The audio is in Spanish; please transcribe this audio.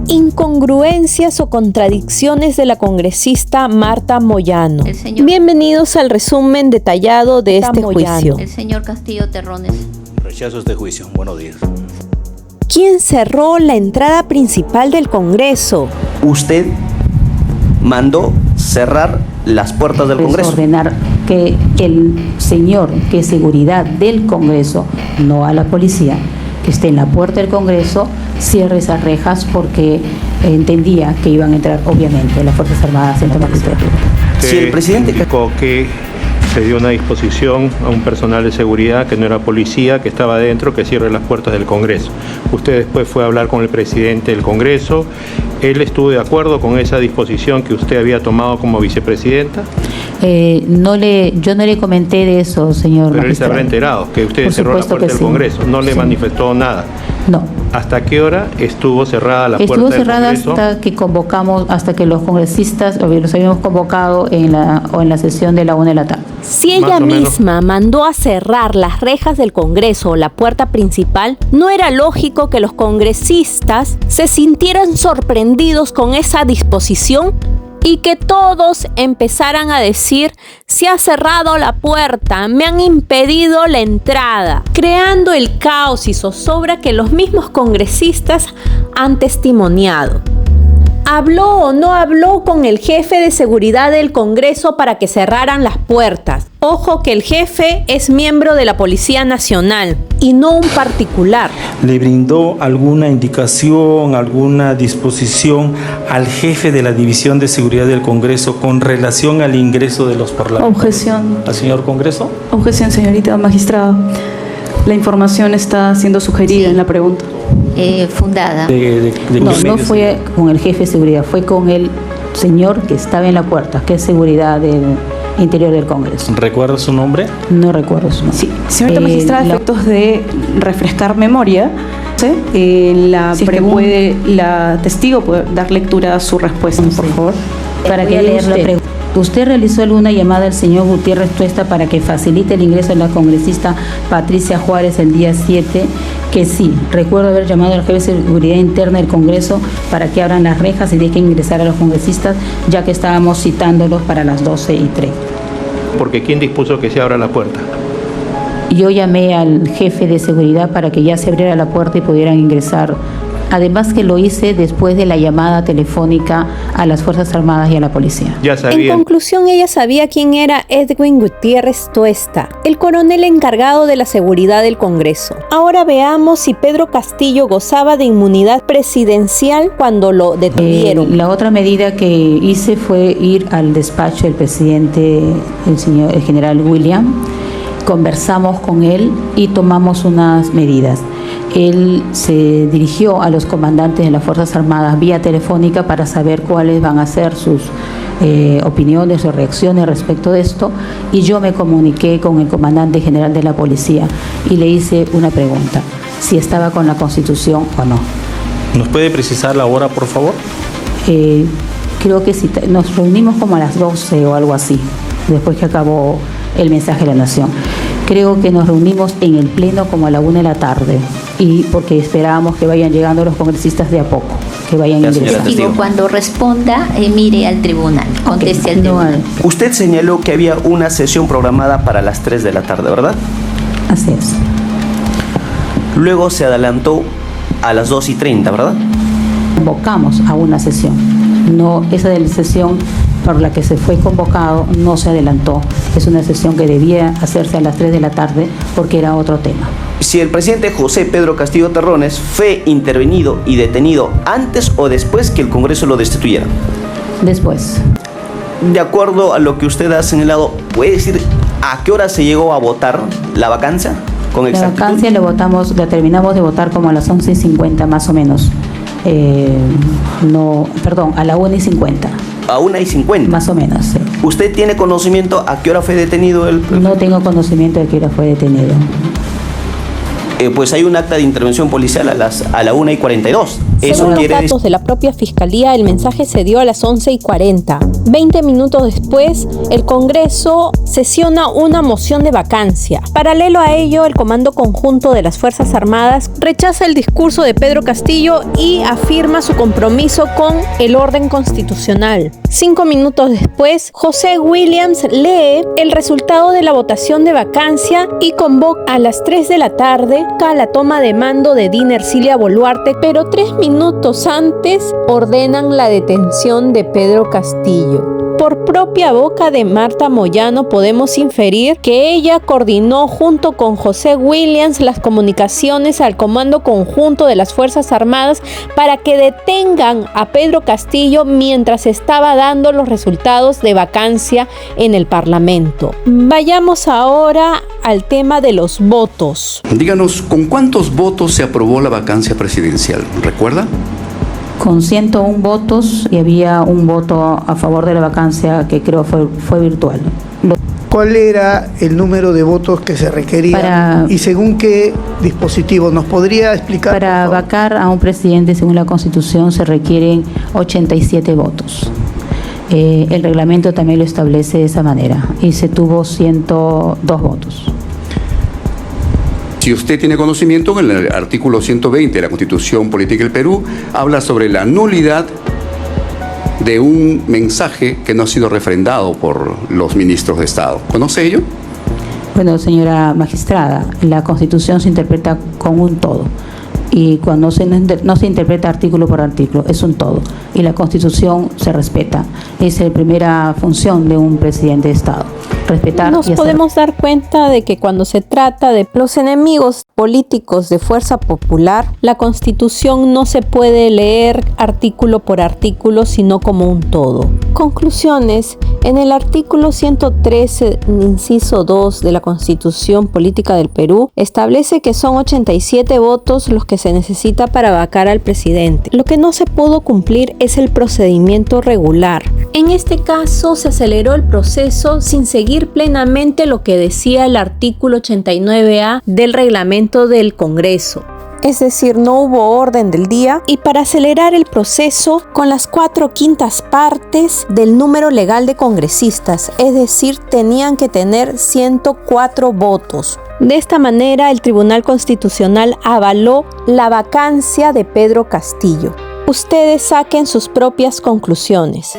Incongruencias o contradicciones de la congresista Marta Moyano. Bienvenidos al resumen detallado de este juicio. El señor Castillo Terrones. Rechazo este juicio. Buenos días. ¿Quién cerró la entrada principal del Congreso? Usted mandó cerrar las puertas del Congreso. Ordenar que el señor, que es seguridad del Congreso, no a la policía, que esté en la puerta del Congreso, cierre esas rejas porque entendía que iban a entrar, obviamente, las Fuerzas Armadas en la magistratura. Si el presidente dijo que se dio una disposición a un personal de seguridad que no era policía, que estaba adentro, que cierre las puertas del Congreso. Usted después fue a hablar con el presidente del Congreso. ¿Él estuvo de acuerdo con esa disposición que usted había tomado como vicepresidenta? Yo no le comenté de eso, señor Pero magistrado. él se habrá enterado que usted cerró la puerta del Congreso. No le manifestó nada. No. ¿Hasta qué hora estuvo cerrada la puerta del Congreso? Estuvo cerrada hasta que convocamos, hasta que los congresistas los habíamos convocado en la sesión de la 1 de la tarde. Si ella misma mandó a cerrar las rejas del Congreso o la puerta principal, ¿no era lógico que los congresistas se sintieran sorprendidos con esa disposición? Y que todos empezaran a decir: se ha cerrado la puerta, me han impedido la entrada, creando el caos y zozobra que los mismos congresistas han testimoniado. ¿Habló o no habló con el jefe de seguridad del Congreso para que cerraran las puertas? Ojo que el jefe es miembro de la Policía Nacional y no un particular. ¿Le brindó alguna indicación, alguna disposición al jefe de la División de Seguridad del Congreso con relación al ingreso de los parlamentarios? Objeción. ¿Al señor Congreso? Objeción, señorita magistrada. La información está siendo sugerida en la pregunta. Fundada. No fue con el jefe de seguridad, fue con el señor que estaba en la puerta, que es seguridad del interior del Congreso. ¿Recuerda su nombre? No recuerdo su nombre. Sí, señorita magistrada, efectos de refrescar memoria, la testigo puede dar lectura a su respuesta, por favor. Para que leer la pregunta. ¿Usted realizó alguna llamada al señor Gutiérrez Tuesta para que facilite el ingreso de la congresista Patricia Juárez el día 7? Que sí, recuerdo haber llamado al jefe de seguridad interna del Congreso para que abran las rejas y dejen ingresar a los congresistas, ya que estábamos citándolos para las 12:03. Porque ¿quién dispuso que se abra la puerta? Yo llamé al jefe de seguridad para que ya se abriera la puerta y pudieran ingresar. Además que lo hice después de la llamada telefónica a las Fuerzas Armadas y a la policía. Ya sabía. En conclusión, ella sabía quién era Edwin Gutiérrez Tuesta, el coronel encargado de la seguridad del Congreso. Ahora veamos si Pedro Castillo gozaba de inmunidad presidencial cuando lo detuvieron. La otra medida que hice fue ir al despacho del presidente, el general William. Conversamos con él y tomamos unas medidas. Él se dirigió a los comandantes de las Fuerzas Armadas vía telefónica para saber cuáles van a ser sus opiniones o reacciones respecto de esto, y yo me comuniqué con el comandante general de la policía y le hice una pregunta: si estaba con la Constitución o no. ¿Nos puede precisar la hora, por favor? Creo que sí, nos reunimos como a las 12 o algo así, después que acabó el mensaje de la Nación. Creo que nos reunimos en el pleno como a la 1 de la tarde, y porque esperábamos que vayan llegando los congresistas de a poco, que vayan ingresando. Digo, cuando responda, mire al tribunal, conteste al tribunal. Usted señaló que había una sesión programada para las 3 de la tarde, ¿verdad? Así es. Luego se adelantó a las 2:30, ¿verdad? Convocamos a una sesión. No, esa de la sesión por la que se fue convocado no se adelantó. Es una sesión que debía hacerse a las 3 de la tarde porque era otro tema. Si el presidente José Pedro Castillo Terrones fue intervenido y detenido antes o después que el Congreso lo destituyera. Después. De acuerdo a lo que usted ha señalado, ¿puede decir a qué hora se llegó a votar la vacancia? Con exactitud. La vacancia la terminamos de votar como a las 11:50 más o menos. A la 1:50. A 1:50. Más o menos, sí. ¿Usted tiene conocimiento a qué hora fue detenido el? No tengo conocimiento de qué hora fue detenido. Pues hay un acta de intervención policial a la 1:42. Según los datos de la propia Fiscalía, el mensaje se dio a las 11:40. 20 minutos después, el Congreso sesiona una moción de vacancia. Paralelo a ello, el Comando Conjunto de las Fuerzas Armadas rechaza el discurso de Pedro Castillo y afirma su compromiso con el orden constitucional. 5 minutos después, José Williams lee el resultado de la votación de vacancia y convoca a las 3 de la tarde a la toma de mando de Dina Ercilia Boluarte, pero 3 minutos antes ordenan la detención de Pedro Castillo. Por propia boca de Marta Moyano podemos inferir que ella coordinó junto con José Williams las comunicaciones al Comando Conjunto de las Fuerzas Armadas para que detengan a Pedro Castillo mientras estaba dando los resultados de vacancia en el Parlamento. Vayamos ahora al tema de los votos. Díganos, ¿con cuántos votos se aprobó la vacancia presidencial? ¿Recuerda? Con 101 votos y había un voto a favor de la vacancia que creo fue virtual. ¿Cuál era el número de votos que se requería y según qué dispositivo? ¿Nos podría explicar? Para vacar a un presidente, según la Constitución, se requieren 87 votos. El reglamento también lo establece de esa manera y se tuvo 102 votos. Si usted tiene conocimiento, en el artículo 120 de la Constitución Política del Perú habla sobre la nulidad de un mensaje que no ha sido refrendado por los ministros de Estado. ¿Conoce ello? Bueno, señora magistrada, la Constitución se interpreta como un todo. Y cuando no se interpreta artículo por artículo, es un todo. Y la Constitución se respeta. Es la primera función de un presidente de Estado. Respetar. Nos podemos dar cuenta de que cuando se trata de los enemigos políticos de Fuerza Popular, la Constitución no se puede leer artículo por artículo, sino como un todo. Conclusiones. En el artículo 113, inciso 2 de la Constitución Política del Perú, establece que son 87 votos los que se necesita para vacar al presidente. Lo que no se pudo cumplir es el procedimiento regular. En este caso se aceleró el proceso sin seguir plenamente lo que decía el artículo 89A del reglamento del Congreso. Es decir, no hubo orden del día y para acelerar el proceso con las 4/5 partes del número legal de congresistas, es decir, tenían que tener 104 votos. De esta manera, el Tribunal Constitucional avaló la vacancia de Pedro Castillo. Ustedes saquen sus propias conclusiones.